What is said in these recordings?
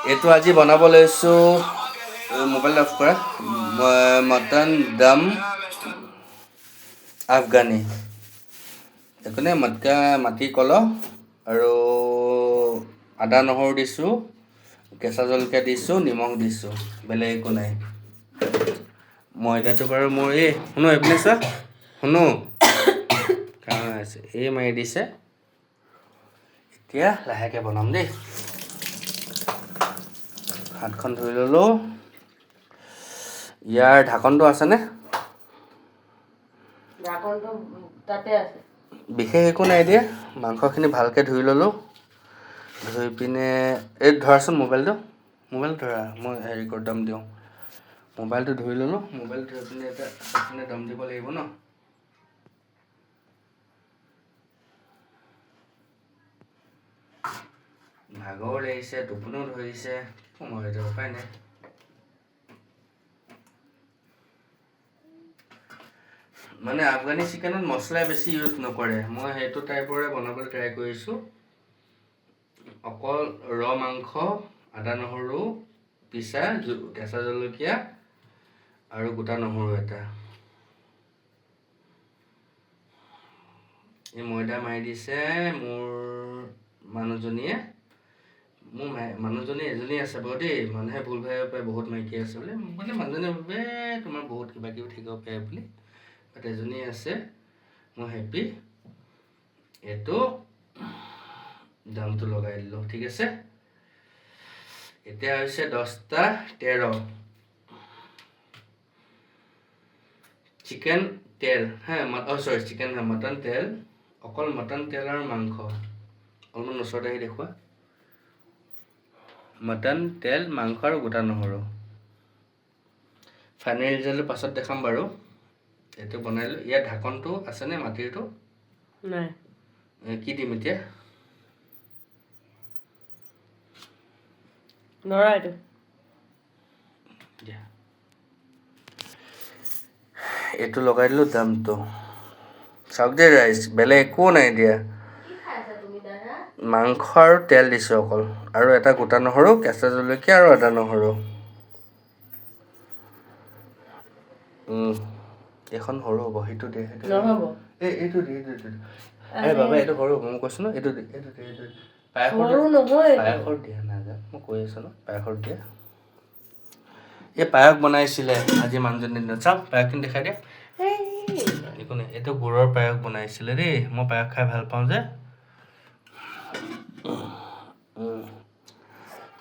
এইটো আজি বনাব লৈছোঁ মোবাইল অফ কৰা মটন দম আফগানী একো নাই মাটি কলহ আৰু আদা নহৰু দিছোঁ কেঁচা জলকীয়া দিছোঁ নিমখ দিছোঁ বেলেগ একো নাই ময়দাটো বাৰু মোৰ শুনো এইপিনে চোৱা শুনো কাৰণ আছে মাৰি দিছে এতিয়া লাহেকৈ বনাম দেই হাতখন ধুই ল'লোঁ ইয়াৰ ঢাকনটো আছেনে ঢাকনটো তাতে আছে বিশেষ একো নাই দিয়া মাংসখিনি ভালকৈ ধুই ল'লোঁ ধুই পিনে এই ধৰাচোন মোবাইলটো ধৰা মই হেৰি কৰি দম দিওঁ মোবাইলটো ধুই ল'লোঁ মোবাইলটো ধুই পিনে এতিয়া চবপিনে দম দিব লাগিব ন ভাগৰ লাগিছে টোপনিও ধৰিছে সময় এতিয়া উপায় নাই মানে আফগানী চিকেনত মছলা বেছি ইউজ নকৰে মই সেইটো টাইপৰে বনাবলৈ ট্ৰাই কৰিছোঁ অকল মাংস আদা নহৰু পিছা কেঁচা জলকীয়া আৰু গোটা নহৰু এটা এই ময়দা মাৰি দিছে মোৰ মানুহজনীয়ে এজনী আছে বাৰু দেই মানুহে ভুল ভাবিব পাৰে বহুত মাইকী আছে বুলি মানে মানুহজনীয়ে ভাবে তোমাৰ বহুত কিবা কিবি থাকিব পাৰে বুলি বাট এজনী আছে মই হেপ্পী এইটো দামটো লগাই দিলোঁ ঠিক আছে এতিয়া হৈছে 10:13 চিকেন তেল চিকেন মটন তেল অকল মটন তেল আৰু মাংস অলপমান ওচৰত আহি দেখুৱা মটন তেল মাংস আৰু গোটা নহৰু ফাইনেল ৰিজাল্টটো পাছত দেখাম বাৰু এইটো বনালোঁ ইয়াত ঢাকনটো আছেনে মাটিৰটো নাই কি দিম এতিয়া নৰা এইটো এইটো লগাই দিলোঁ দামটো চাওক দেই ৰাইজ বেলেগ একো নাই দিয়া মাংস আৰু তেল দিছোঁ অকল আৰু এটা গোটা নহৰু কেঁচা জলকীয়া আৰু আদা নহৰু এইখন সৰু হ'ব সেইটো দিয়ে নহ'ব এইটো বাবা এইটো সৰু হ'ব মই কৈছোঁ ন এইটো পায়সৰ দিয়া নাযায় মই কৈ আছোঁ ন পায়সৰ দিয়া এই পায়স বনাইছিলে আজি মানুহজনীৰ দিনত চাওক পায়সখিনি দেখাই দিয়া একো নাই এইটো গুড়ৰ পায়স বনাইছিলে দেই মই পায়স খাই ভাল পাওঁ যে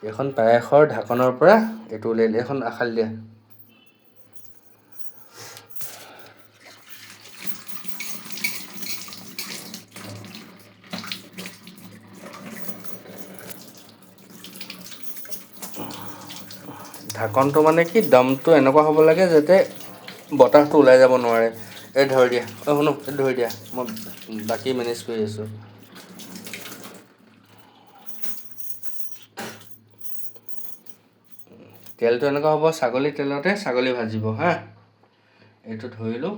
এখন পায়সৰ ঢাকনৰ পৰা এইটো উলিয়াই দিয়া এখন আখাল দিয়া ঢাকনটো মানে কি দমটো এনেকুৱা হ'ব লাগে যাতে বতাহটো ওলাই যাব নোৱাৰে এই ধৰি দিয়া শুনো এইটো ধৰি দিয়া মই বাকী মেনেজ কৰি আছোঁ তেলটো এনেকুৱা হ'ব ছাগলী তেলতে ছাগলী ভাজিব হা এইটো ধৰিলোঁ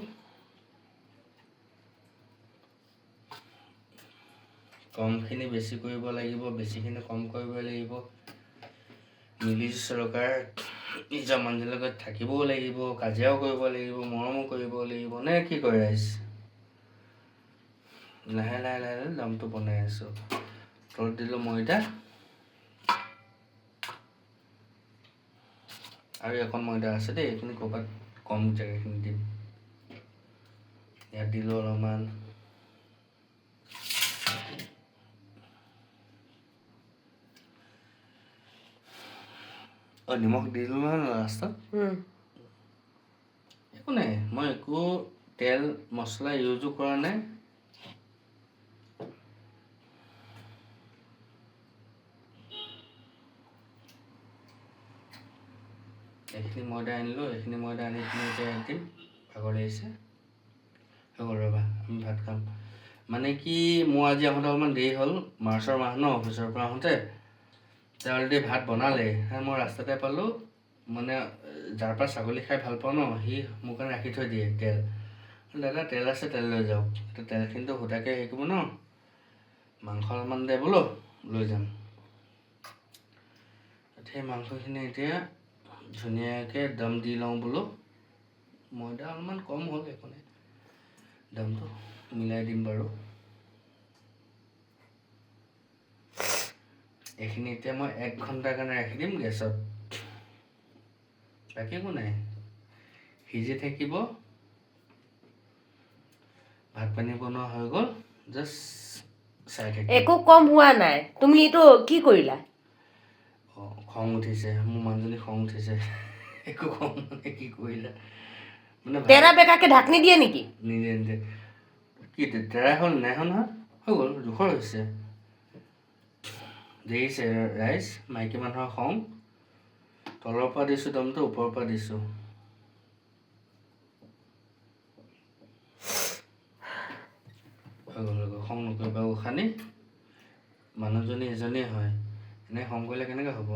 কমখিনি বেছি কৰিব লাগিব বেছিখিনি কম কৰিব লাগিব মিলি চৰকাৰ নিজৰ মানুহৰ লগত থাকিবও লাগিব কাজিয়াও কৰিব লাগিব মৰমো কৰিব লাগিব নে কি কয় ৰাইজ লাহে লাহে দমটো বনাই আছোঁ তলত দিলোঁ ময়দা আৰু এখন ময়দা আছে দেই এইখিনি ক'ৰবাত কম জেগাখিনি দিম ইয়াত দিলোঁ অলপমান নিমখ দিলোঁ নহয় লাষ্টত একো নাই মই একো তেল মছলা ইউজো কৰা নাই এইখিনি ময়দা আনিলোঁ এইখিনি ময়দা আনি পিনি এতিয়া দিম ভাগৰ লাগিছে হৈ গ'ল ৰ'বা আমি ভাত খাম মানে কি মোৰ আজি আহোঁতে অকণমান দেৰি হ'ল মাৰ্চৰ মাহ ন অফিচৰ পৰা আহোঁতে তেওঁ অলৰেডি ভাত বনালে মই ৰাস্তাতে পালোঁ মানে যাৰ পৰা ছাগলী খাই ভাল পাওঁ ন সি মোৰ কাৰণে ৰাখি থৈ দিয়ে তেল দাদা তেল আছে তেল লৈ যাওক তেলখিনিতো সুধাকৈ শিকিব ন মাংস অলপমান দে বোলো লৈ যাম সেই মাংসখিনি এতিয়া ধুনীয়াকৈ দম দি লওঁ বোলো ময়দা অলপমান কম হ'ল একো নাই দামটো মিলাই দিম বাৰু এইখিনি এতিয়া মই 1 ঘণ্টাৰ কাৰণে ৰাখি দিম গেছত বাকী একো নাই সিজি থাকিব ভাত পানী বনোৱা হৈ গ'ল জাষ্ট চাই থাকিব একো কম হোৱা নাই তুমি এইটো কি কৰিলা অঁ খং উঠিছে মোৰ মানুহজনী খং উঠিছে একো খং মানে কি কৰিলা মানে তেৰা বেকাকে ঢাকনি দিয়ে নেকি নিজে নিজে কি তেৰাই হ'ল নাই হ'ল নহয় হৈ গ'ল জোখৰ হৈছে দেখিছে ৰাইজ মাইকী মানুহৰ খং তলৰ পৰা দিছোঁ দমটো ওপৰৰ পৰা দিছোঁ হৈ গ'ল খং নকৰিবা উশানি মানুহজনী এজনীয়ে হয় এনে খং কৰিলে কেনেকৈ হ'ব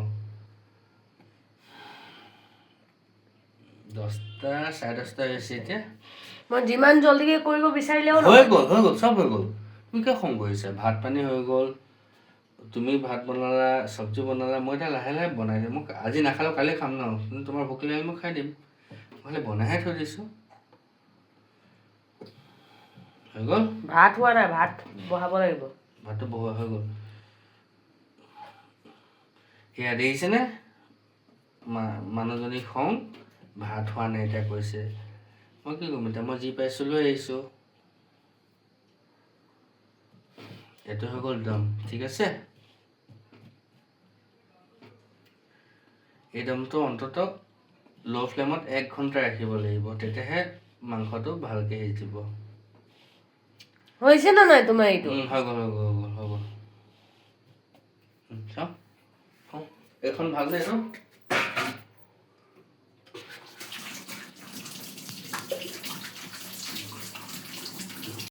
10টা 10:30 হৈছে এতিয়া মই যিমান জলদিকে কৰিব বিচাৰিলেও হৈ গ'ল চব হৈ গ'ল তুমি কিয় খং কৰিছা ভাত পানী হৈ গ'ল তুমি ভাত বনালা চব্জি বনালা মই এতিয়া লাহে লাহে বনাই দিম মোক আজি নাখালেও কালি খাম ন কিন্তু তোমাৰ ভোক লাগিলে মই খাই দিম নহ'লে বনাইহে থৈ দিছোঁ হৈ গ'ল ভাত হোৱা নাই ভাত বহাব লাগিব ভাতটো বহোৱা হৈ গ'ল সেয়া দেখিছেনে মানুহজনী খং ভাত হোৱা নাই এতিয়া কৈছে মই কি ক'ম এতিয়া মই যি পাইছোঁ লৈ আহিছোঁ এইটো হৈ গ'ল দম ঠিক আছে এই দমটো অন্ততঃ ল' ফ্লেমত 1 ঘণ্টা ৰাখিব লাগিব তেতিয়াহে মাংসটো ভালকৈ সিজিব হৈছে নে নাই তোমাৰ এইটো হৈ গ'ল চাওঁ এইখন ভালনে এইটো